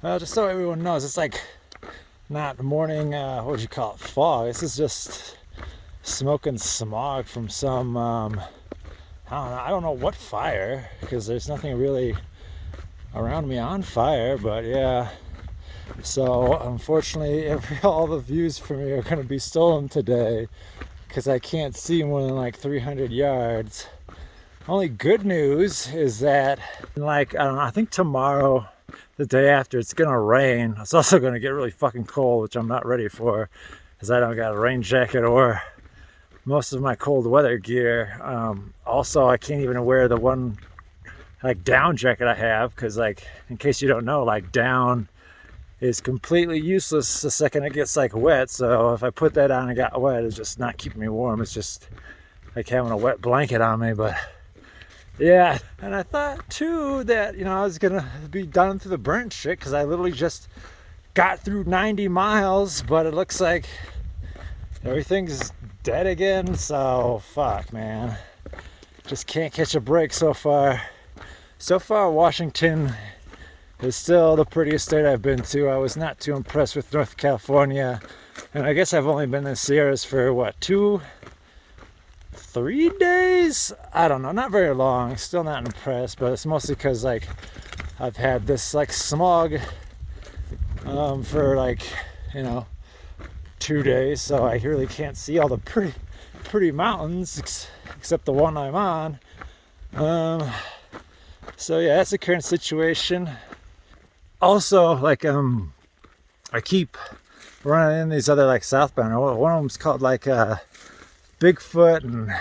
Just so everyone knows, it's like not morning, what would you call it, fog. This is just smoke and smog from some, I don't know what fire, because there's nothing really around me on fire, but yeah. So unfortunately, all the views for me are going to be stolen today because I can't see more than like 300 yards. Only good news is that, like, I don't know, I think tomorrow, the day after, it's gonna rain. It's also gonna get really fucking cold, which I'm not ready for, because I don't got a rain jacket or most of my cold weather gear. Also, I can't even wear the one like down jacket I have, because, like, in case you don't know, like, down is completely useless the second it gets like wet. So if I put that on and got wet, it's just not keeping me warm. It's just like having a wet blanket on me. But yeah, and I thought too that, I was gonna be done through the burnt shit, because I literally just got through 90 miles, but it looks like everything's dead again. So fuck, man, just can't catch a break so far. Washington is still the prettiest state I've been to. I was not too impressed with North California, and I guess I've only been in the Sierras for what, 3 days? I don't know, not very long. Still not impressed, but it's mostly because, like, I've had this like smog for like 2 days, so I really can't see all the pretty mountains except the one I'm on. So yeah, that's the current situation. Also, like, I keep running in these other like southbound. One of them's called like Bigfoot, and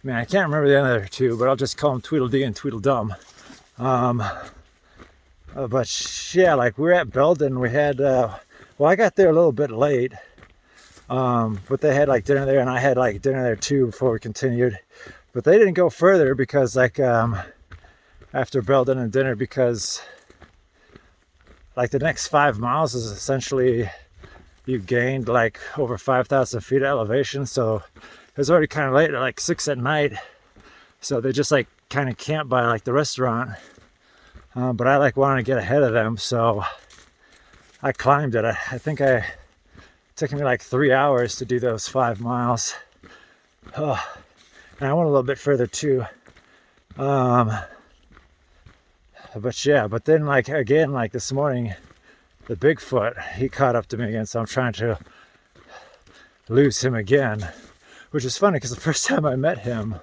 man, I can't remember the other two, but I'll just call them Tweedledee and Tweedledum. But yeah, like, we're at Belden. We had I got there a little bit late, but they had like dinner there, and I had like dinner there too before we continued. But they didn't go further because, like, after Belden and dinner, because like the next 5 miles is essentially, you gained like over 5,000 feet of elevation. So it was already kind of late at like 6 at night. So they just like kind of camped by like the restaurant. But I like wanted to get ahead of them. So I climbed it. I think it took me like 3 hours to do those 5 miles. And I went a little bit further too. But yeah, but then like again, like this morning, the Bigfoot, he caught up to me again, so I'm trying to lose him again, which is funny because the first time I met him,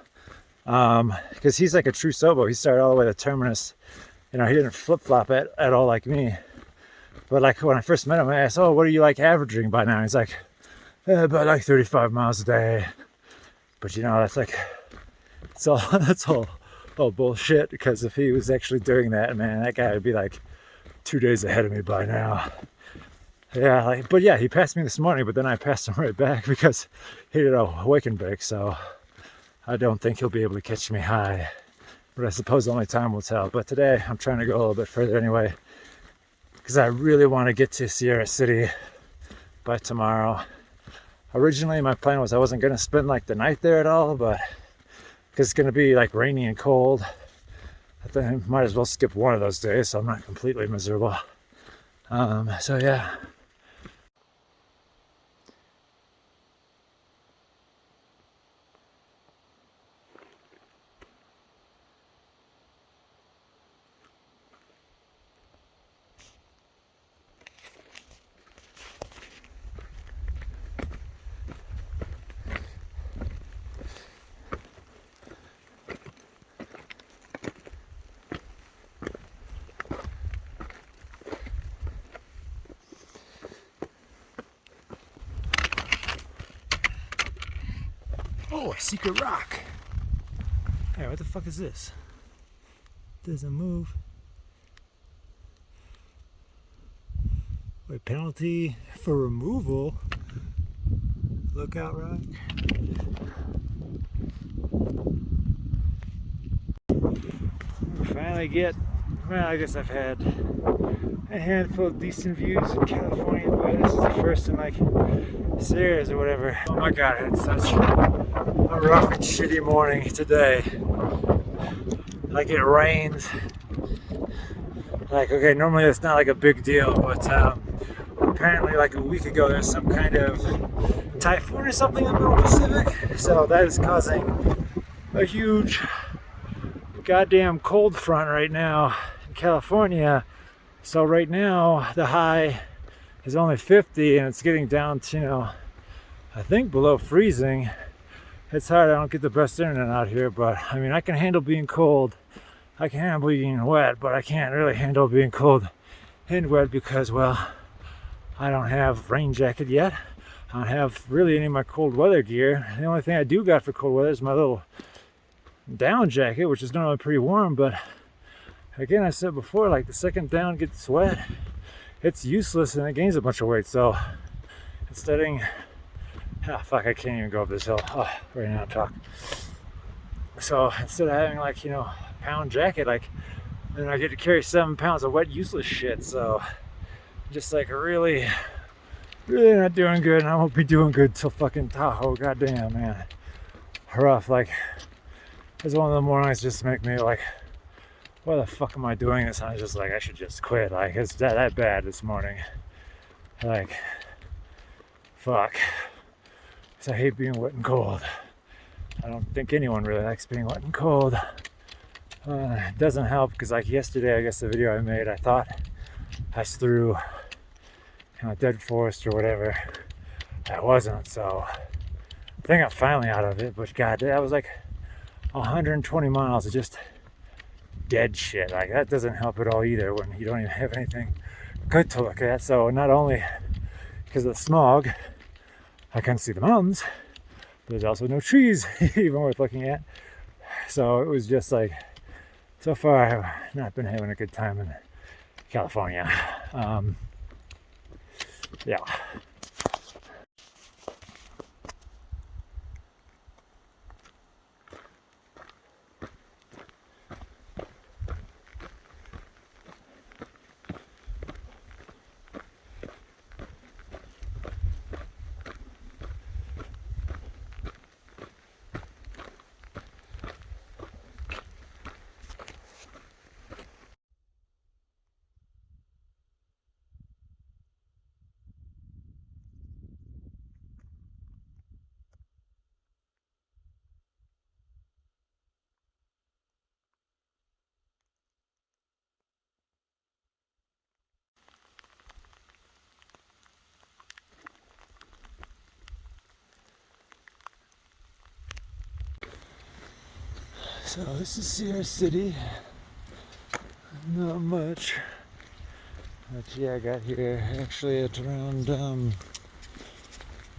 because he's like a true Sobo, he started all the way to Terminus, he didn't flip-flop at all like me. But like when I first met him, I asked, oh, what are you like averaging by now? He's like, about like 35 miles a day. But that's like, that's all bullshit, because if he was actually doing that, man, that guy would be like 2 days ahead of me by now. Yeah, but yeah, he passed me this morning, but then I passed him right back because he did a wake and bake, so I don't think he'll be able to catch me high. But I suppose only time will tell. But today I'm trying to go a little bit further anyway, because I really want to get to Sierra City by tomorrow. Originally my plan was I wasn't going to spend like the night there at all, but because it's going to be like rainy and cold, I think I might as well skip one of those days so I'm not completely miserable. So yeah. Oh, a secret rock. Hey, what the fuck is this? Doesn't move. Wait, penalty for removal. Lookout rock. We finally get, well, I guess I've had a handful of decent views in California, but this is the first in like Sierras or whatever. Oh my god, I had such a rough and shitty morning today. like it rains. Like, okay, normally it's not like a big deal, but apparently like a week ago there's some kind of typhoon or something in the middle Pacific, so that is causing a huge goddamn cold front right now in California. So right now the high is only 50 and it's getting down to, you know, I think below freezing. It's hard, I don't get the best internet out here, but I mean, I can handle being cold. I can handle being wet, but I can't really handle being cold and wet because, well, I don't have rain jacket yet. I don't have really any of my cold weather gear. The only thing I do got for cold weather is my little down jacket, which is normally pretty warm, but again, I said before, like the second down gets wet, it's useless and it gains a bunch of weight. So instead of, fuck, I can't even go up this hill right now, talk. So instead of having like, you know, a pound jacket, like, then I get to carry 7 pounds of wet, useless shit. So just like really not doing good, and I won't be doing good till fucking Tahoe. Goddamn, man, rough. Like, it's one of the mornings just make me like, why the fuck am I doing this? And I was just like, I should just quit. Like, it's that bad this morning. Like, fuck. So I hate being wet and cold. I don't think anyone really likes being wet and cold. It doesn't help because, like, yesterday, I guess the video I made, I thought I was through, you know, dead forest or whatever. I wasn't, so I think I'm finally out of it. But god, that was like 120 miles of just dead shit. Like, that doesn't help at all either when you don't even have anything good to look at. So not only because of the smog, I couldn't see the mountains, but there's also no trees even worth looking at. So it was just like, so far I've not been having a good time in California. Yeah. So this is Sierra City. Not much. But yeah, I got here actually at around, oh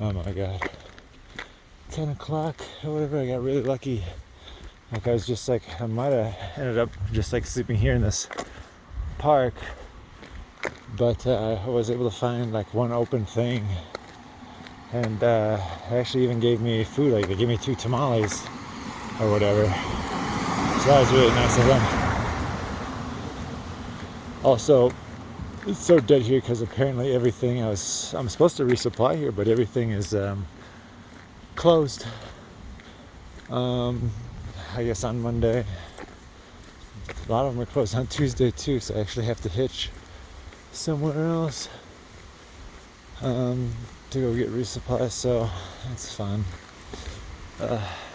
my god, 10 o'clock or whatever. I got really lucky. Like, I was just like, I might have ended up just like sleeping here in this park. But I was able to find like one open thing. And they actually even gave me food. Like, they gave me 2 tamales or whatever. So that was really nice of them. Also, it's so dead here because apparently everything I'm supposed to resupply here, but everything is closed. I guess on Monday. A lot of them are closed on Tuesday too, so I actually have to hitch somewhere else to go get resupply. So that's fun.